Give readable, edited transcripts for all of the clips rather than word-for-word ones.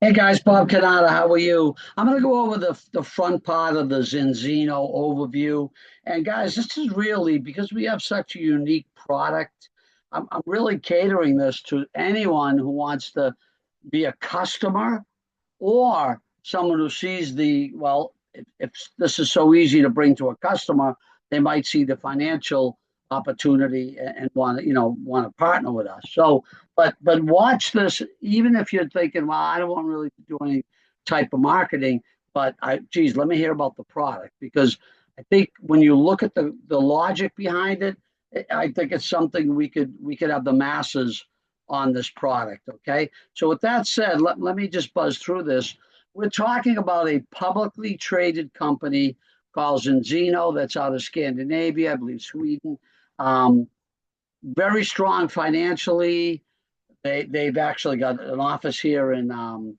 Hey guys, Bob Canada, how are you? I'm going to go over the front part of the Zinzino overview. And guys, this is really because we have such a unique product. I'm really catering this to anyone who wants to be a customer or someone who sees if this is so easy to bring to a customer, they might see the financial opportunity and want to, want to partner with us. So, but watch this, even if you're thinking, well, I don't want really to do any type of marketing, but geez, let me hear about the product because I think when you look at the logic behind it, I think it's something we could have the masses on this product. Okay. So with that said, let me just buzz through this. We're talking about a publicly traded company called Zinzino that's out of Scandinavia, I believe Sweden. Um, Very strong financially. They've actually got an office here in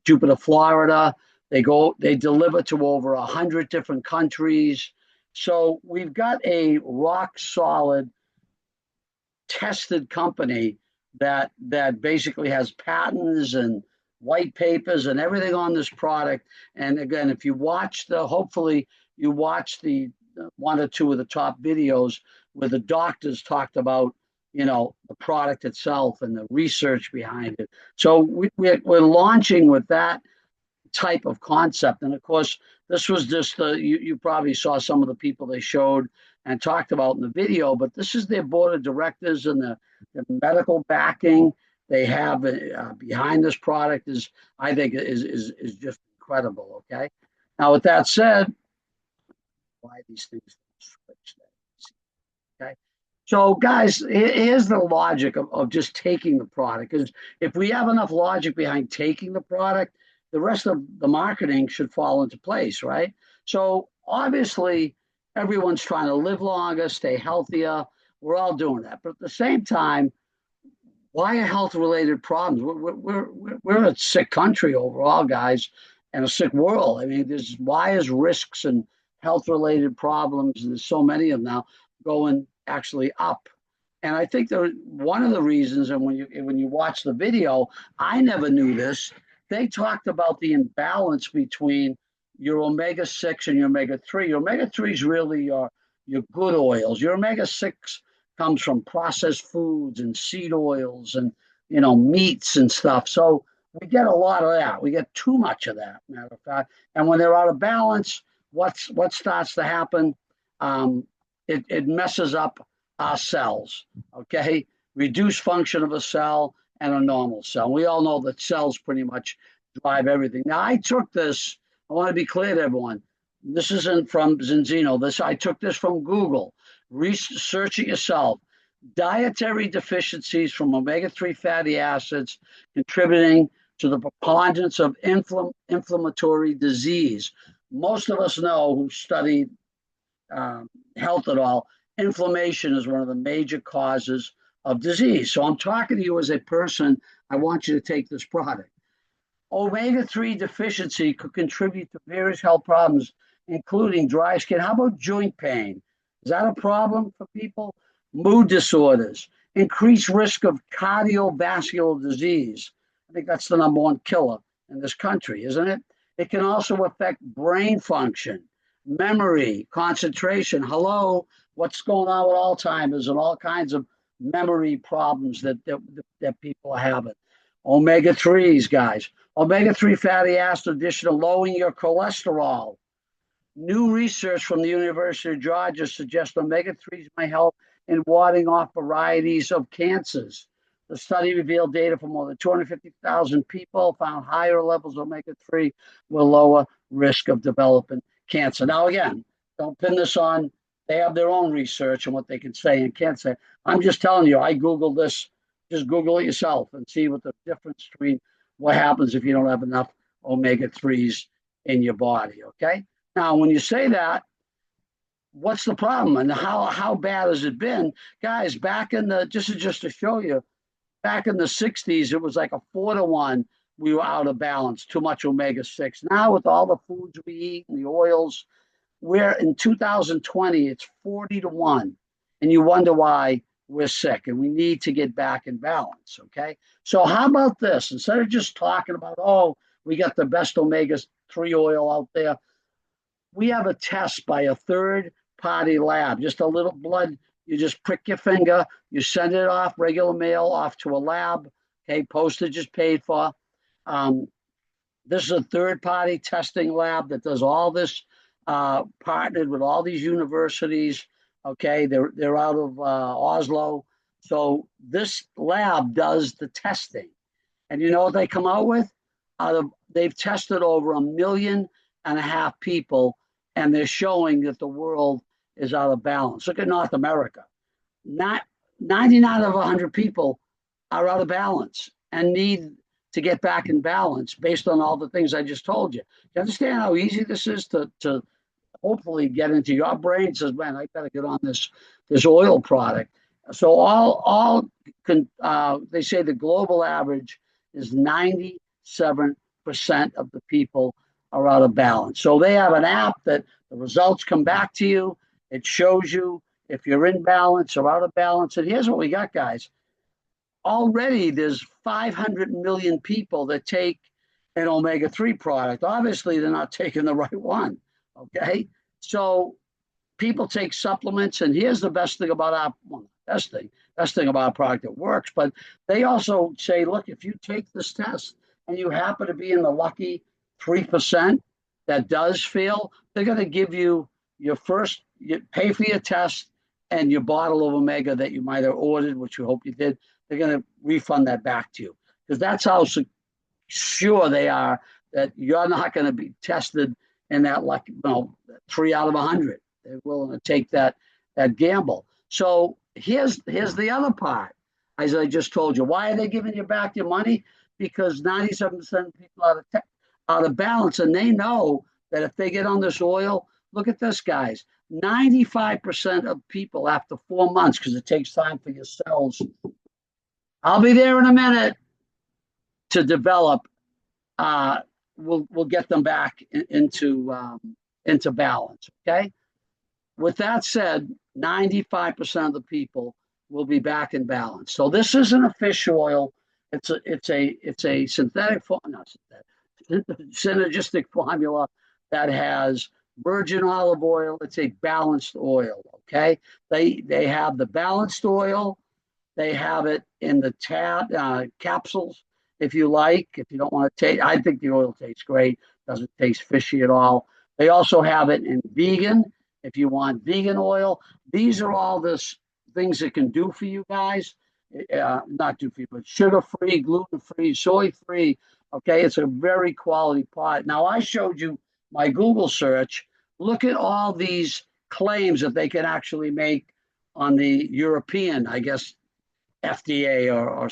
Jupiter, Florida. They deliver to over 100 different countries. So we've got a rock solid tested company that basically has patents and white papers and everything on this product. And again, if you watch hopefully you watch the one or two of the top videos where the doctors talked about, the product itself and the research behind it. So we're launching with that type of concept. And of course, this was just you probably saw some of the people they showed and talked about in the video, but this is their board of directors and the medical backing they have behind this product I think, is just incredible. Okay. Now, with that said, why these things switch? Okay. So, guys, here's the logic of just taking the product. Because if we have enough logic behind taking the product, the rest of the marketing should fall into place, right? So, obviously, everyone's trying to live longer, stay healthier. We're all doing that. But at the same time, why are health related problems? We're a sick country overall, guys, and a sick world. I mean, why is risks and health related problems, and there's so many of them now, going actually up? And I think one of the reasons, and when you watch the video, I never knew this. They talked about the imbalance between your omega 6 and your omega 3. Your omega 3 is really your good oils. Your omega 6 comes from processed foods and seed oils and meats and stuff. So we get a lot of that. We get too much of that, matter of fact. And when they're out of balance, what starts to happen? It messes up our cells. Okay, reduced function of a cell and a normal cell. We all know that cells pretty much drive everything. Now I took this. I want to be clear to everyone. This isn't from Zinzino. I took this from Google. Research it yourself. Dietary deficiencies from omega-3 fatty acids contributing to the preponderance of inflammatory disease. Most of us know who studied health at all, inflammation is one of the major causes of disease. So I'm talking to you as a person. I want you to take this product. Omega-3 deficiency could contribute to various health problems, including dry skin. How about joint pain? Is that a problem for people? Mood disorders, increased risk of cardiovascular disease. I think that's the number one killer in this country, isn't it? It can also affect brain function, memory, concentration. Hello, what's going on with Alzheimer's and all kinds of memory problems that people are having? Omega 3s, guys. Omega 3 fatty acid addition to lowering your cholesterol. New research from the University of Georgia suggests omega 3s may help in warding off varieties of cancers. The study revealed data from more than 250,000 people found higher levels of omega 3 will lower risk of developing cancer. Now, again, don't pin this on. They have their own research and what they can say and can't say. I'm just telling you, I Googled this. Just Google it yourself and see what the difference between what happens if you don't have enough omega 3s in your body. Okay. Now, when you say that, what's the problem and how bad has it been, guys? Back in the just to show you, back in the 60s, it was like a 4-to-1. We were out of balance, too much omega 6. Now, with all the foods we eat and the oils, we're in 2020, it's 40-to-1. And you wonder why we're sick and we need to get back in balance. Okay. So, how about this? Instead of just talking about, oh, we got the best omega-3 oil out there, we have a test by a third party lab, just a little blood. You just prick your finger, you send it off, regular mail off to a lab. Okay. Postage is paid for. Um, this is a third party testing lab that does all this, partnered with all these universities. Okay, they're out of Oslo. So this lab does the testing. And you know what they come out with? They've tested over 1.5 million people, and they're showing that the world is out of balance. Look at North America. Not 99 of 100 people are out of balance and need to get back in balance based on all the things I just told you. You understand how easy this is to hopefully get into your brain? Says, man, I better get on this oil product. So they say the global average is 97% of the people are out of balance. So they have an app that the results come back to you. It shows you if you're in balance or out of balance. And here's what we got, guys. Already there's 500 million people that take an omega-3 product. Obviously, they're not taking the right one. Okay. So people take supplements, and here's the best thing about best thing about a product that works. But they also say, look, if you take this test and you happen to be in the lucky 3% that does fail, they're going to give you you pay for your test and your bottle of omega that you might have ordered, which you hope you did. They're going to refund that back to you, because that's how sure they are that you're not going to be tested in that, like, 3 out of 100. They're willing to take that gamble. So here's the other part. As I just told you, why are they giving you back your money? Because 97% of people are out of balance, and they know that if they get on this oil, look at this, guys. 95% of people after 4 months, because it takes time for your cells. I'll be there in a minute to develop. We'll get them back into balance. Okay. With that said, 95% of the people will be back in balance. So this isn't a fish oil. It's a synthetic synergistic formula that has virgin olive oil. It's a balanced oil. Okay. They have the balanced oil. They have it in the capsules, if you like. If you don't want to taste, I think the oil tastes great. Doesn't taste fishy at all. They also have it in vegan, if you want vegan oil. These are all this things it can do for you guys. Not do for you, but sugar-free, gluten-free, soy-free. Okay, it's a very quality product. Now, I showed you my Google search. Look at all these claims that they can actually make on the European, I guess, FDA or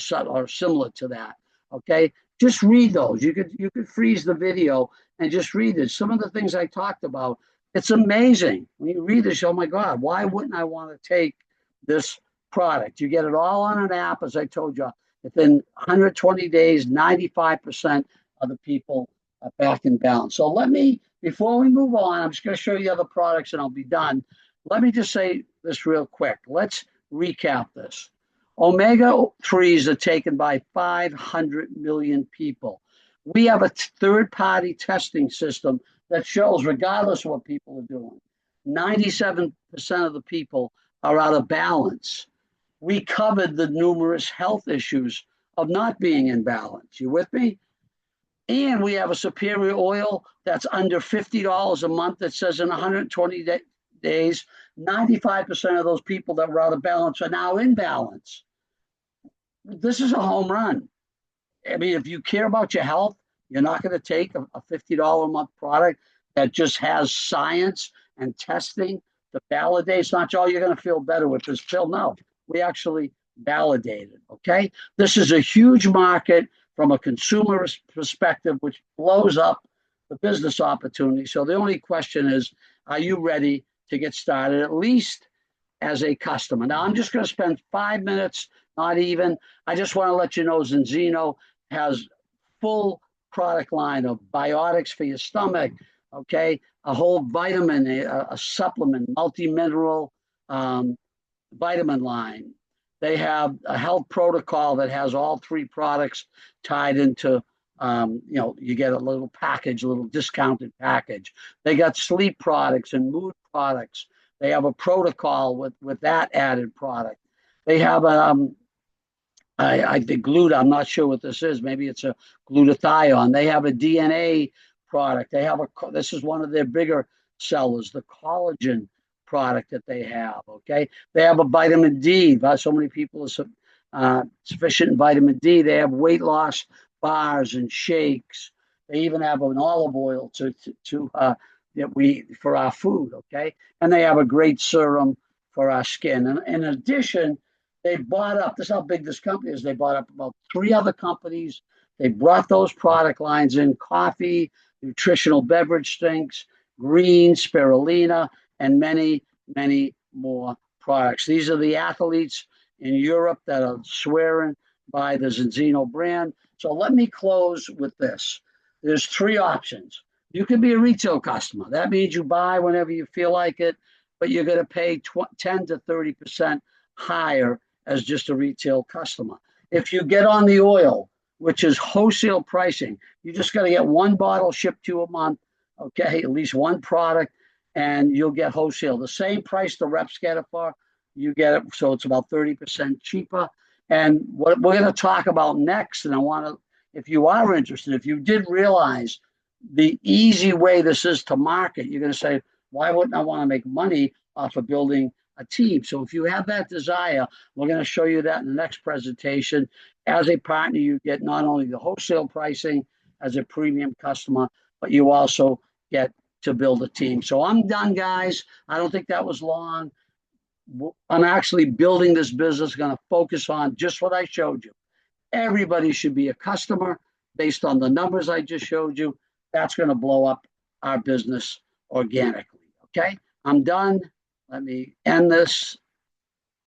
similar to that. Okay, just read those. You could freeze the video and just read it. Some of the things I talked about. It's amazing when you read this. Oh my God, why wouldn't I want to take this product? You get it all on an app, as I told you. Within 120 days, 95% of the people are back in balance. So before we move on, I'm just going to show you other products and I'll be done. Let me just say this real quick. Let's recap this. Omega-3s are taken by 500 million people. We have a third-party testing system that shows, regardless of what people are doing, 97% of the people are out of balance. We covered the numerous health issues of not being in balance. You with me? And we have a superior oil that's under $50 a month that says in 120 days, 95% of those people that were out of balance are now in balance. This is a home run. I mean, if you care about your health, you're not going to take a $50 a month product that just has science and testing to validate. It's not, oh, you're going to feel better with this pill. No, we actually validate it. Okay. This is a huge market from a consumer perspective, which blows up the business opportunity. So the only question is, are you ready to get started, at least as a customer? Now, I'm just going to spend 5 minutes, not even. I just want to let you know Zenzino has full product line of biotics for your stomach, okay? A whole vitamin, a supplement, multi-mineral vitamin line. They have a health protocol that has all three products tied into, you get a little package, a little discounted package. They got sleep products and mood products. They have a protocol with that added product. They have I think I'm not sure what this is. Maybe it's a glutathione. They have a DNA product. They have this is one of their bigger sellers, the collagen product that they have. Okay. They have a vitamin D. So many people are sufficient in vitamin D. They have weight loss bars and shakes. They even have an olive oil that we for our food. Okay. And they have a great serum for our skin. And in addition, they bought up, this is how big this company is. They bought up about three other companies. They brought those product lines in: coffee, nutritional beverage drinks, green, spirulina, and many, many more products. These are the athletes in Europe that are swearing by the Zinzino brand. So let me close with this. There's three options. You can be a retail customer. That means you buy whenever you feel like it, but you're going to pay 10 to 30% higher as just a retail customer. If you get on the oil, which is wholesale pricing, you just got to get one bottle shipped to you a month, okay, at least one product, and you'll get wholesale. The same price the reps get it for, you get it, so it's about 30% cheaper. And what we're going to talk about next, and I want to, if you are interested, if you did realize the easy way this is to market, you're going to say, why wouldn't I want to make money off of building a team? So if you have that desire, we're going to show you that in the next presentation. As a partner, you get not only the wholesale pricing as a premium customer, but you also get to build a team. So I'm done, guys. I don't think that was long. I'm actually building this business, going to focus on just what I showed you. Everybody should be a customer based on the numbers I just showed you. That's going to blow up our business organically. Okay, I'm done. Let me end this.